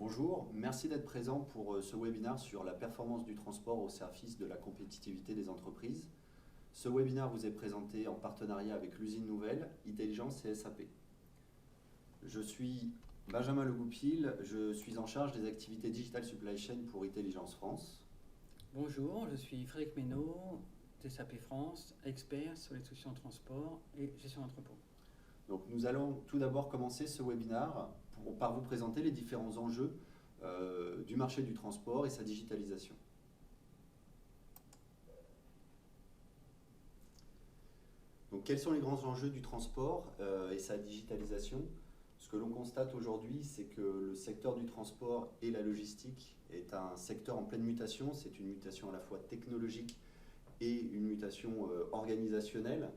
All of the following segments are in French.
Bonjour, merci d'être présent pour ce webinaire sur la performance du transport au service de la compétitivité des entreprises. Ce webinaire vous est présenté en partenariat avec l'usine nouvelle, Itelligence et SAP. Je suis Benjamin Le Goupil, je suis en charge des activités Digital Supply Chain pour Itelligence France. Bonjour, je suis Frédéric Ménaud, SAP France, expert sur les solutions de transport et gestion d'entrepôt. Donc nous allons tout d'abord commencer ce webinaire par vous présenter les différents enjeux du marché du transport et sa digitalisation. Donc quels sont les grands enjeux du transport et sa digitalisation? Ce que l'on constate aujourd'hui, c'est que le secteur du transport et la logistique est un secteur en pleine mutation. C'est une mutation à la fois technologique et une mutation organisationnelle.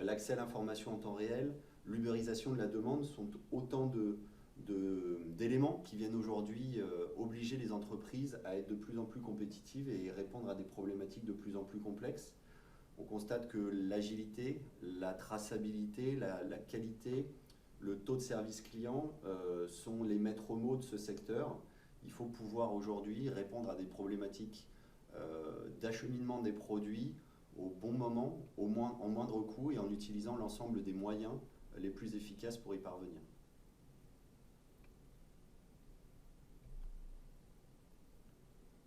L'accès à l'information en temps réel, l'ubérisation de la demande sont autant d'éléments qui viennent aujourd'hui obliger les entreprises à être de plus en plus compétitives et répondre à des problématiques de plus en plus complexes. On constate que l'agilité, la traçabilité, la qualité, le taux de service client sont les maîtres mots de ce secteur. Il faut pouvoir aujourd'hui répondre à des problématiques d'acheminement des produits au bon moment, en moindre coût et en utilisant l'ensemble des moyens les plus efficaces pour y parvenir.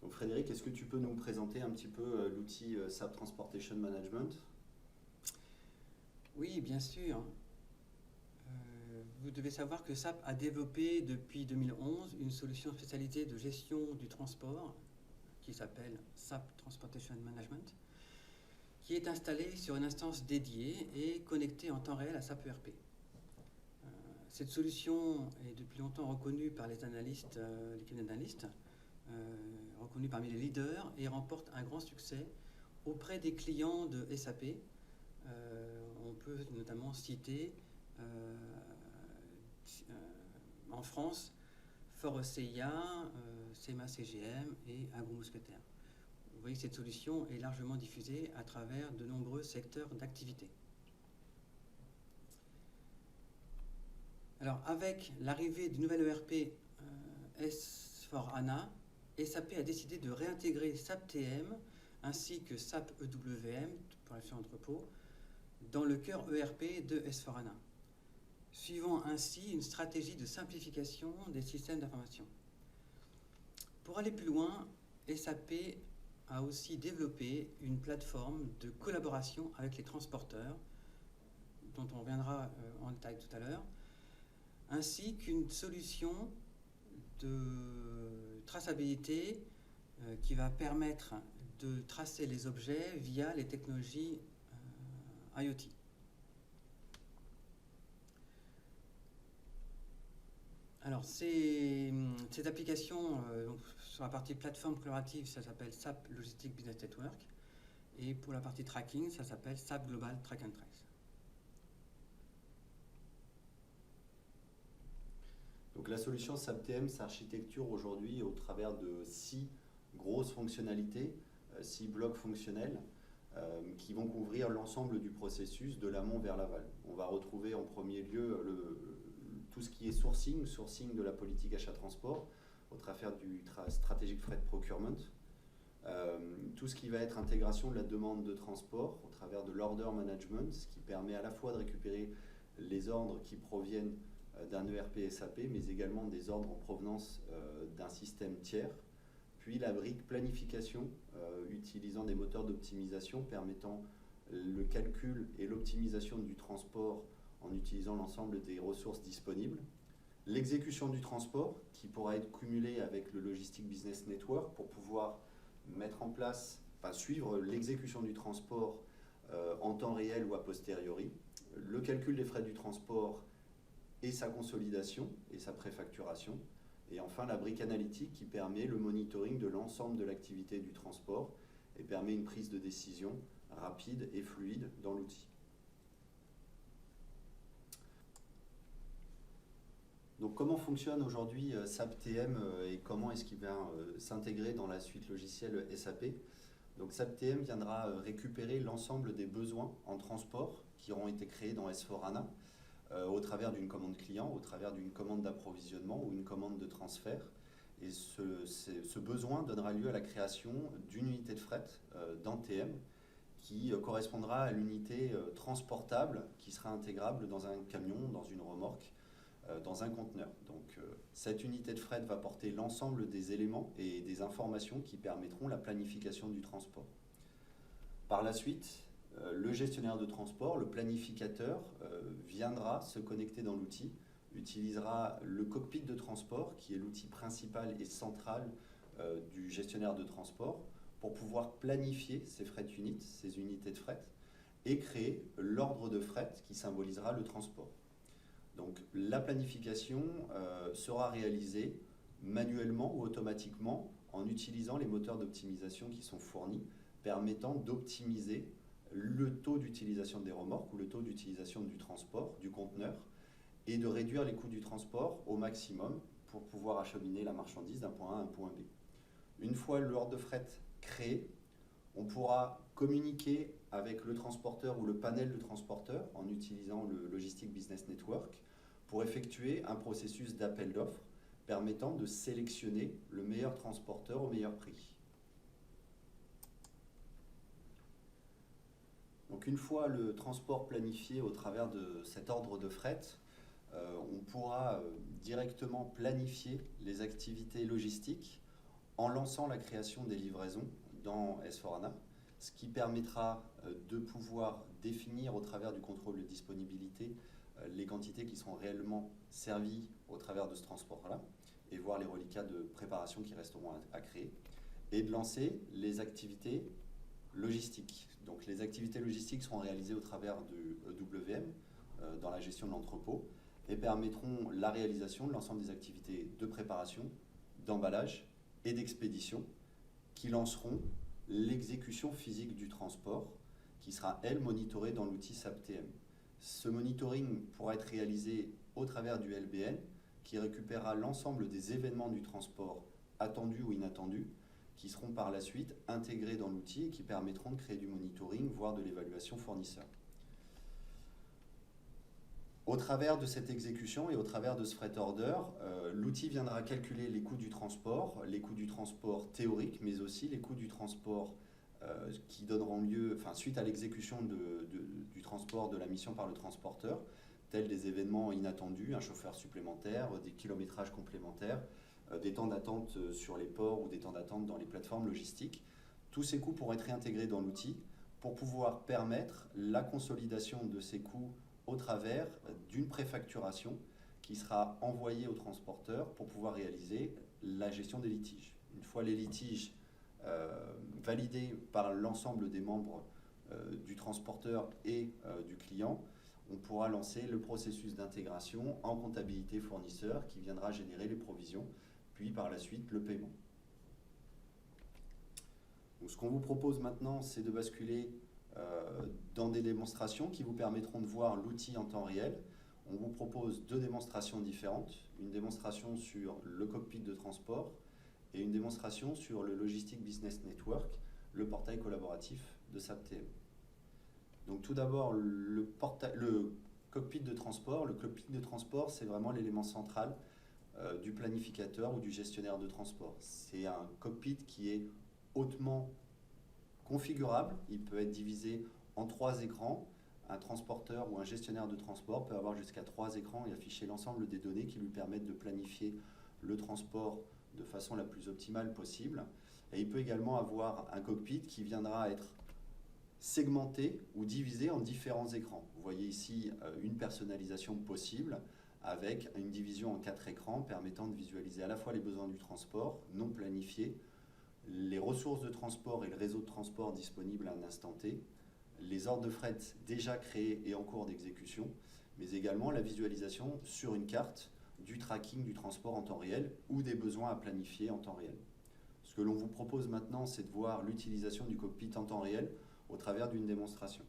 Donc Frédéric, est-ce que tu peux nous présenter un petit peu l'outil SAP Transportation Management? Oui, bien sûr. Vous devez savoir que SAP a développé depuis 2011 une solution spécialisée de gestion du transport qui s'appelle SAP Transportation Management, qui est installée sur une instance dédiée et connectée en temps réel à SAP ERP. Cette solution est depuis longtemps reconnue par les analystes, l'équipe d'analystes, reconnue parmi les leaders et remporte un grand succès auprès des clients de SAP. On peut notamment citer en France Fort CIA, CEMA CGM et un gros mousquetaire. Vous voyez que cette solution est largement diffusée à travers de nombreux secteurs d'activité. Alors, avec l'arrivée du nouvel ERP S/4HANA, SAP a décidé de réintégrer SAP TM ainsi que SAP EWM pour la gestion d'entrepôt dans le cœur ERP de S/4HANA, suivant ainsi une stratégie de simplification des systèmes d'information. Pour aller plus loin, SAP a aussi développé une plateforme de collaboration avec les transporteurs, dont on reviendra en détail tout à l'heure, ainsi qu'une solution de traçabilité qui va permettre de tracer les objets via les technologies IoT. Alors, cette application, sur la partie plateforme collaborative, ça s'appelle SAP Logistic Business Network. Et pour la partie tracking, ça s'appelle SAP Global Track and Trace. Donc la solution SAP TM s'architecture aujourd'hui au travers de 6 grosses fonctionnalités, 6 blocs fonctionnels qui vont couvrir l'ensemble du processus de l'amont vers l'aval. On va retrouver en premier lieu tout ce qui est sourcing de la politique achat-transport au travers du Strategic Freight Procurement, tout ce qui va être intégration de la demande de transport au travers de l'order management, ce qui permet à la fois de récupérer les ordres qui proviennent d'un ERP SAP, mais également des ordres en provenance d'un système tiers. Puis la brique planification, utilisant des moteurs d'optimisation permettant le calcul et l'optimisation du transport en utilisant l'ensemble des ressources disponibles. L'exécution du transport, qui pourra être cumulée avec le Logistic Business Network pour pouvoir mettre en place, suivre l'exécution du transport en temps réel ou a posteriori. Le calcul des frais du transport et sa consolidation et sa préfacturation. Et enfin, la brique analytique qui permet le monitoring de l'ensemble de l'activité du transport et permet une prise de décision rapide et fluide dans l'outil. Donc comment fonctionne aujourd'hui SAP TM et comment est-ce qu'il va s'intégrer dans la suite logicielle SAP? Donc SAP TM viendra récupérer l'ensemble des besoins en transport qui auront été créés dans S/4HANA au travers d'une commande client, au travers d'une commande d'approvisionnement ou une commande de transfert, Et ce besoin donnera lieu à la création d'une unité de fret dans TM qui correspondra à l'unité transportable qui sera intégrable dans un camion, dans une remorque, dans un conteneur. Donc cette unité de fret va porter l'ensemble des éléments et des informations qui permettront la planification du transport. Par la suite, le gestionnaire de transport, le planificateur, viendra se connecter dans l'outil, utilisera le cockpit de transport, qui est l'outil principal et central du gestionnaire de transport, pour pouvoir planifier ces fret units, ces unités de fret, et créer l'ordre de fret qui symbolisera le transport. Donc la planification sera réalisée manuellement ou automatiquement en utilisant les moteurs d'optimisation qui sont fournis, permettant d'optimiser le taux d'utilisation des remorques ou le taux d'utilisation du transport, du conteneur, et de réduire les coûts du transport au maximum pour pouvoir acheminer la marchandise d'un point A à un point B. Une fois l'ordre de fret créé, on pourra communiquer avec le transporteur ou le panel de transporteurs en utilisant le Logistic Business Network pour effectuer un processus d'appel d'offres permettant de sélectionner le meilleur transporteur au meilleur prix. Donc une fois le transport planifié au travers de cet ordre de fret, on pourra directement planifier les activités logistiques en lançant la création des livraisons dans S4HANA, ce qui permettra de pouvoir définir au travers du contrôle de disponibilité les quantités qui seront réellement servies au travers de ce transport-là et voir les reliquats de préparation qui resteront à créer, et de lancer les activités logistiques. Donc les activités logistiques seront réalisées au travers du EWM dans la gestion de l'entrepôt et permettront la réalisation de l'ensemble des activités de préparation, d'emballage et d'expédition qui lanceront l'exécution physique du transport qui sera, elle, monitorée dans l'outil SAP TM. Ce monitoring pourra être réalisé au travers du LBN qui récupérera l'ensemble des événements du transport attendus ou inattendus qui seront par la suite intégrés dans l'outil et qui permettront de créer du monitoring, voire de l'évaluation fournisseur. Au travers de cette exécution et au travers de ce freight order, l'outil viendra calculer les coûts du transport théoriques, mais aussi les coûts du transport qui donneront lieu, suite à l'exécution du transport de la mission par le transporteur, tels des événements inattendus, un chauffeur supplémentaire, des kilométrages complémentaires, des temps d'attente sur les ports ou des temps d'attente dans les plateformes logistiques. Tous ces coûts pourront être réintégrés dans l'outil pour pouvoir permettre la consolidation de ces coûts au travers d'une préfacturation qui sera envoyée au transporteur pour pouvoir réaliser la gestion des litiges. Une fois les litiges validés par l'ensemble des membres du transporteur et du client, on pourra lancer le processus d'intégration en comptabilité fournisseur qui viendra générer les provisions, puis par la suite le paiement. Donc, ce qu'on vous propose maintenant, c'est de basculer dans des démonstrations qui vous permettront de voir l'outil en temps réel. On vous propose deux démonstrations différentes, une démonstration sur le cockpit de transport et une démonstration sur le Logistic Business Network, le portail collaboratif de SAP TM. Donc tout d'abord, le cockpit de transport. Le cockpit de transport, c'est vraiment l'élément central du planificateur ou du gestionnaire de transport. C'est un cockpit qui est hautement configurable. Il peut être divisé en 3 écrans. Un transporteur ou un gestionnaire de transport peut avoir jusqu'à 3 écrans et afficher l'ensemble des données qui lui permettent de planifier le transport de façon la plus optimale possible. Et il peut également avoir un cockpit qui viendra être segmenté ou divisé en différents écrans. Vous voyez ici une personnalisation possible avec une division en 4 écrans permettant de visualiser à la fois les besoins du transport non planifiés, les ressources de transport et le réseau de transport disponible à un instant T, les ordres de fret déjà créés et en cours d'exécution, mais également la visualisation sur une carte du tracking du transport en temps réel ou des besoins à planifier en temps réel. Ce que l'on vous propose maintenant, c'est de voir l'utilisation du cockpit en temps réel au travers d'une démonstration.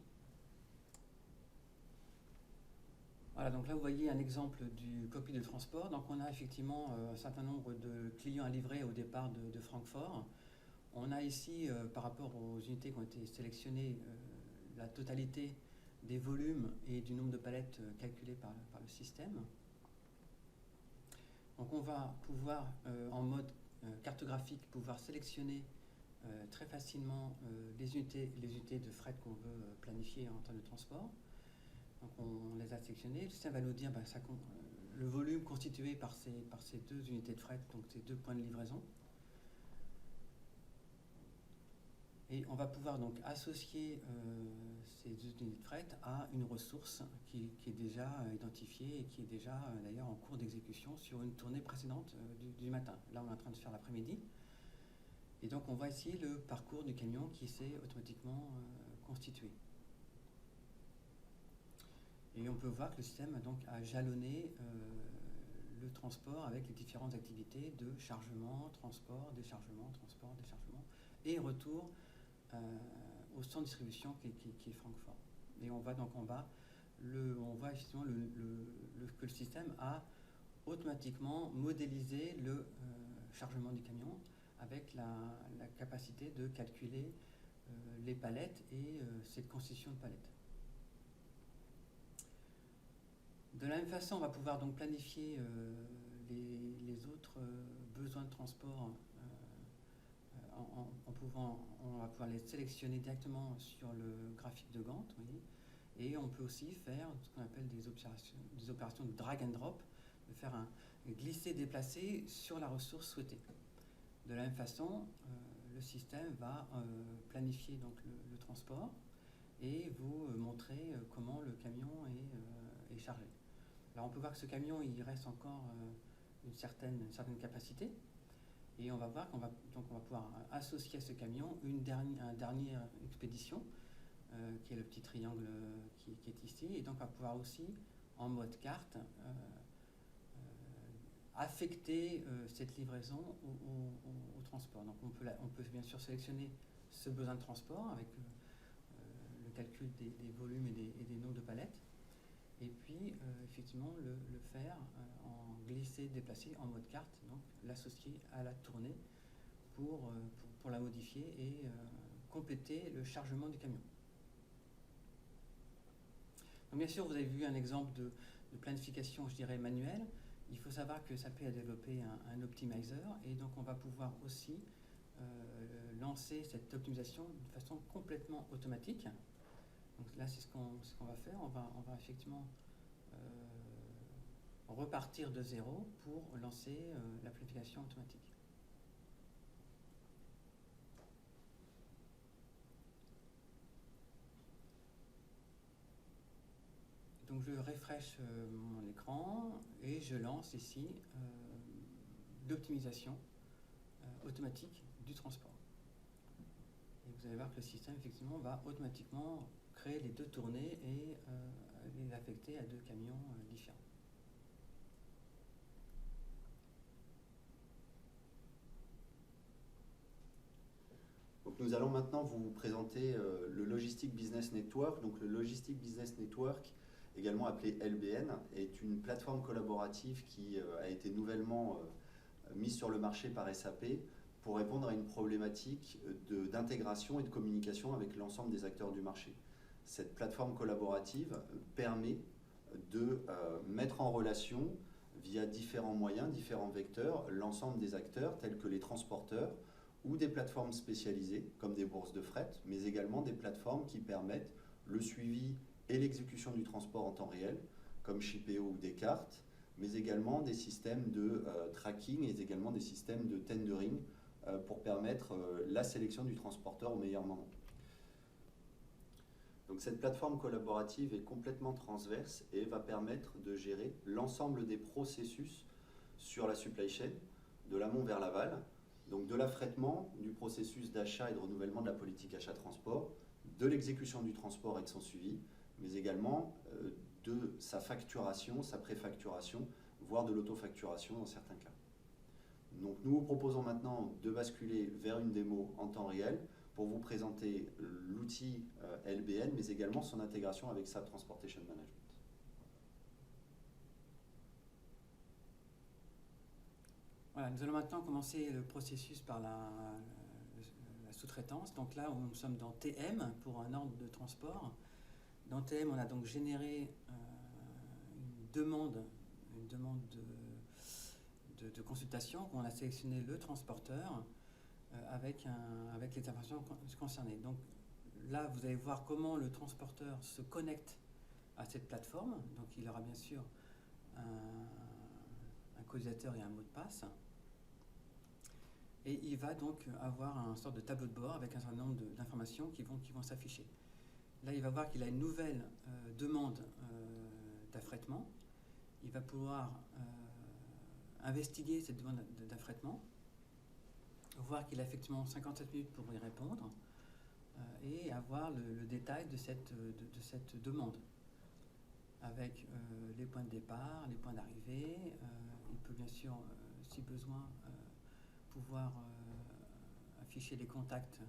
Voilà, donc là vous voyez un exemple du cockpit de transport. Donc on a effectivement un certain nombre de clients à livrer au départ de Francfort. On a ici, par rapport aux unités qui ont été sélectionnées, la totalité des volumes et du nombre de palettes calculés par le système. Donc on va pouvoir, en mode cartographique, pouvoir sélectionner très facilement les unités de fret qu'on veut planifier en termes de transport. Donc on les a sélectionnés. Le système va nous dire le volume constitué par ces deux unités de fret, donc ces deux points de livraison. Et on va pouvoir donc associer ces deux unités de fret à une ressource qui est déjà identifiée et qui est déjà d'ailleurs en cours d'exécution sur une tournée précédente du matin. Là, on est en train de faire l'après-midi. Et donc, on voit ici le parcours du camion qui s'est automatiquement constitué. Et on peut voir que le système a jalonné le transport avec les différentes activités de chargement, transport, déchargement, et retour au centre de distribution qui est Francfort. Et on voit donc en bas, on voit effectivement que le système a automatiquement modélisé le chargement du camion avec la capacité de calculer les palettes et cette constitution de palettes. De la même façon, on va pouvoir donc planifier les autres besoins de transport on va pouvoir les sélectionner directement sur le graphique de Gantt, vous voyez. Et on peut aussi faire ce qu'on appelle des opérations de drag and drop, de faire un glisser-déplacer sur la ressource souhaitée. De la même façon, le système va planifier donc le transport et vous montrer comment le camion est chargé. Alors on peut voir que ce camion, il reste encore une certaine capacité. Et on va voir qu'on va pouvoir associer à ce camion une dernière expédition, qui est le petit triangle qui est ici. Et donc on va pouvoir aussi, en mode carte, affecter cette livraison au transport. Donc on peut bien sûr sélectionner ce besoin de transport avec le calcul des volumes et des nombres de palettes. Et puis, effectivement, le faire en glisser-déplacer en mode carte, donc l'associer à la tournée pour la modifier et compléter le chargement du camion. Donc, bien sûr, vous avez vu un exemple de planification, je dirais, manuelle. Il faut savoir que SAP a développé un optimizer et donc on va pouvoir aussi lancer cette optimisation de façon complètement automatique. Donc là, c'est ce qu'on va faire. On va effectivement repartir de zéro pour lancer la planification automatique. Donc je refresh mon écran et je lance ici l'optimisation automatique du transport. Et vous allez voir que le système effectivement va automatiquement créer les deux tournées et les affecter à deux camions différents. Donc nous allons maintenant vous présenter le Logistic Business Network. Donc le Logistic Business Network, également appelé LBN, est une plateforme collaborative qui a été nouvellement mise sur le marché par SAP pour répondre à une problématique d'intégration et de communication avec l'ensemble des acteurs du marché. Cette plateforme collaborative permet de mettre en relation, via différents moyens, différents vecteurs, l'ensemble des acteurs tels que les transporteurs ou des plateformes spécialisées comme des bourses de fret, mais également des plateformes qui permettent le suivi et l'exécution du transport en temps réel, comme Shipeo ou Descartes, mais également des systèmes de tracking et également des systèmes de tendering pour permettre la sélection du transporteur au meilleur moment. Donc cette plateforme collaborative est complètement transverse et va permettre de gérer l'ensemble des processus sur la supply chain, de l'amont vers l'aval, donc de l'affrètement, du processus d'achat et de renouvellement de la politique achat-transport, de l'exécution du transport et de son suivi, mais également de sa facturation, sa préfacturation, voire de l'autofacturation dans certains cas. Donc nous vous proposons maintenant de basculer vers une démo en temps réel pour vous présenter l'outil LBN, mais également son intégration avec SAP Transportation Management. Voilà, nous allons maintenant commencer le processus par la sous-traitance. Donc là, nous sommes dans TM pour un ordre de transport. Dans TM, on a donc généré une demande de consultation, on a sélectionné le transporteur avec les informations concernées. Donc là, vous allez voir comment le transporteur se connecte à cette plateforme. Donc il aura bien sûr un codisateur et un mot de passe. Et il va donc avoir un sorte de tableau de bord avec un certain nombre d'informations qui vont s'afficher. Là, il va voir qu'il a une nouvelle demande d'affrètement. Il va pouvoir investiguer cette demande d'affrètement, voir qu'il a effectivement 57 minutes pour y répondre et avoir le détail de cette demande avec les points de départ, les points d'arrivée. Il peut bien sûr, si besoin, pouvoir afficher les contacts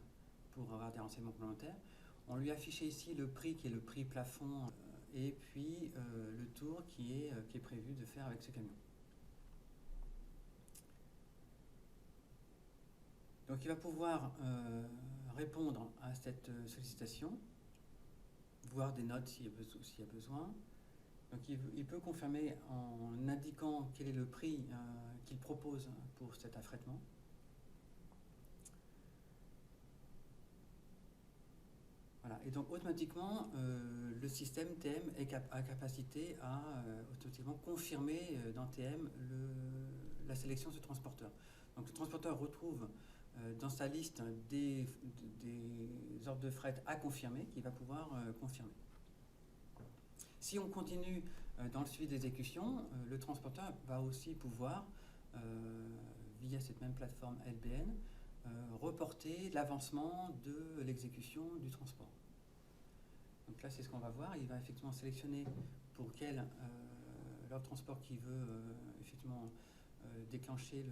pour avoir des renseignements complémentaires. On lui a affiché ici le prix qui est le prix plafond et puis le tour qui est prévu de faire avec ce camion. Donc il va pouvoir répondre à cette sollicitation, voir des notes s'il y a besoin. Donc il peut confirmer en indiquant quel est le prix qu'il propose pour cet affrètement. Voilà. Et donc automatiquement, le système TM a capacité à automatiquement confirmer dans TM la sélection de ce transporteur. Donc le transporteur retrouve dans sa liste des ordres de fret à confirmer qu'il va pouvoir confirmer. Si on continue dans le suivi d'exécution, le transporteur va aussi pouvoir, via cette même plateforme LBN, reporter l'avancement de l'exécution du transport. Donc là, c'est ce qu'on va voir. Il va effectivement sélectionner pour quel ordre de transport qu'il veut effectivement déclencher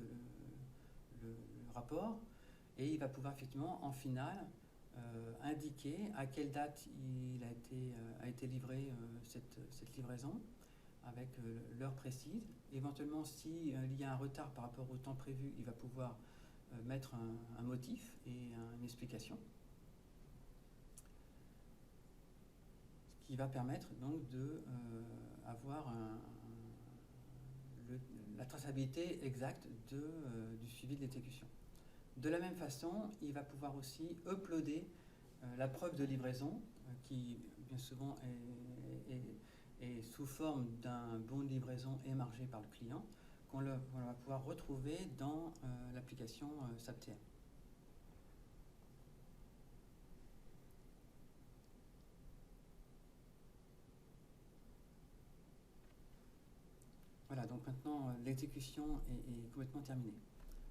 le rapport. Et il va pouvoir effectivement, en finale, indiquer à quelle date a été livrée cette livraison, avec l'heure précise. Éventuellement, s'il y a un retard par rapport au temps prévu, il va pouvoir mettre un motif et une explication. Ce qui va permettre donc d'avoir la traçabilité exacte du suivi de l'exécution. De la même façon, il va pouvoir aussi uploader la preuve de livraison qui bien souvent est sous forme d'un bon de livraison émargé par le client qu'on va pouvoir retrouver dans l'application SAP TM. Voilà, donc maintenant l'exécution est complètement terminée.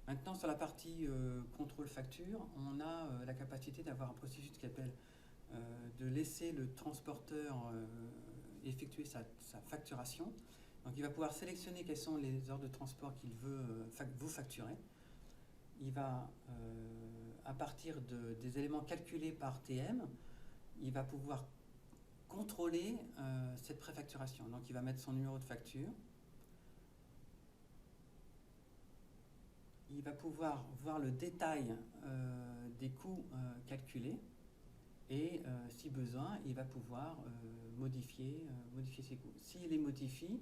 Maintenant, sur la partie contrôle facture, on a la capacité d'avoir un processus qui appelle de laisser le transporteur effectuer sa facturation. Donc, il va pouvoir sélectionner quels sont les ordres de transport qu'il veut vous facturer. Il va, à partir des éléments calculés par TM, il va pouvoir contrôler cette préfacturation. Donc, il va mettre son numéro de facture. Il va pouvoir voir le détail des coûts calculés et si besoin, il va pouvoir modifier ces coûts. S'il les modifie,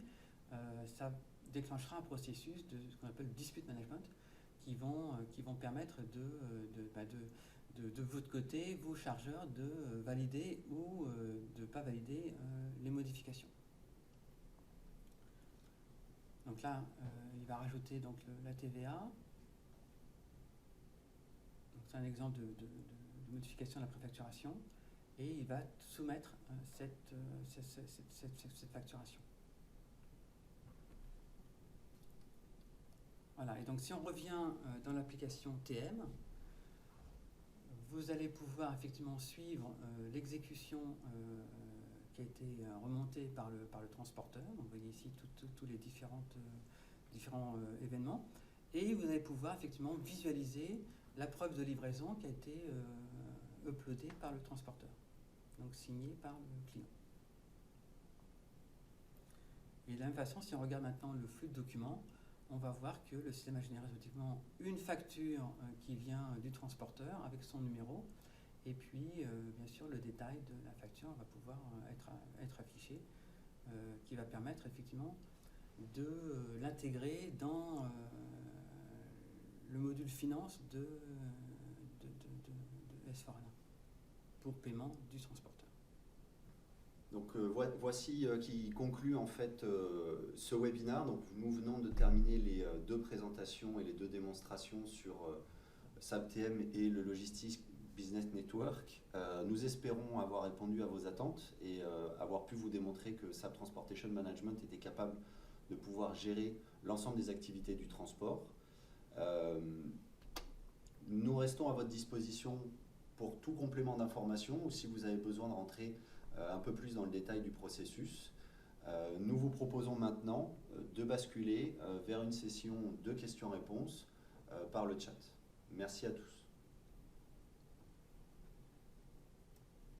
ça déclenchera un processus de ce qu'on appelle dispute management qui vont permettre de votre côté, vous chargeurs, de valider ou de ne pas valider les modifications. Donc là, il va rajouter donc, la TVA. C'est un exemple de modification de la préfacturation et il va soumettre cette facturation. Voilà, et donc si on revient dans l'application TM, vous allez pouvoir effectivement suivre l'exécution qui a été remontée par le transporteur. Donc vous voyez ici tous les différents événements. Et vous allez pouvoir effectivement visualiser la preuve de livraison qui a été uploadée par le transporteur, donc signée par le client. Et de la même façon, si on regarde maintenant le flux de documents, on va voir que le système a généré effectivement une facture qui vient du transporteur avec son numéro, et puis bien sûr le détail de la facture va pouvoir être affiché, qui va permettre effectivement de l'intégrer dans le module finance de S4HANA pour paiement du transporteur. Donc voici qui conclut en fait ce webinaire. Donc nous venons de terminer les deux présentations et les deux démonstrations sur SAP TM et le Logistics Business Network. Nous espérons avoir répondu à vos attentes et avoir pu vous démontrer que SAP Transportation Management était capable de pouvoir gérer l'ensemble des activités du transport. Nous restons à votre disposition pour tout complément d'information ou si vous avez besoin de rentrer un peu plus dans le détail du processus. Nous vous proposons maintenant de basculer vers une session de questions-réponses par le chat. Merci à tous.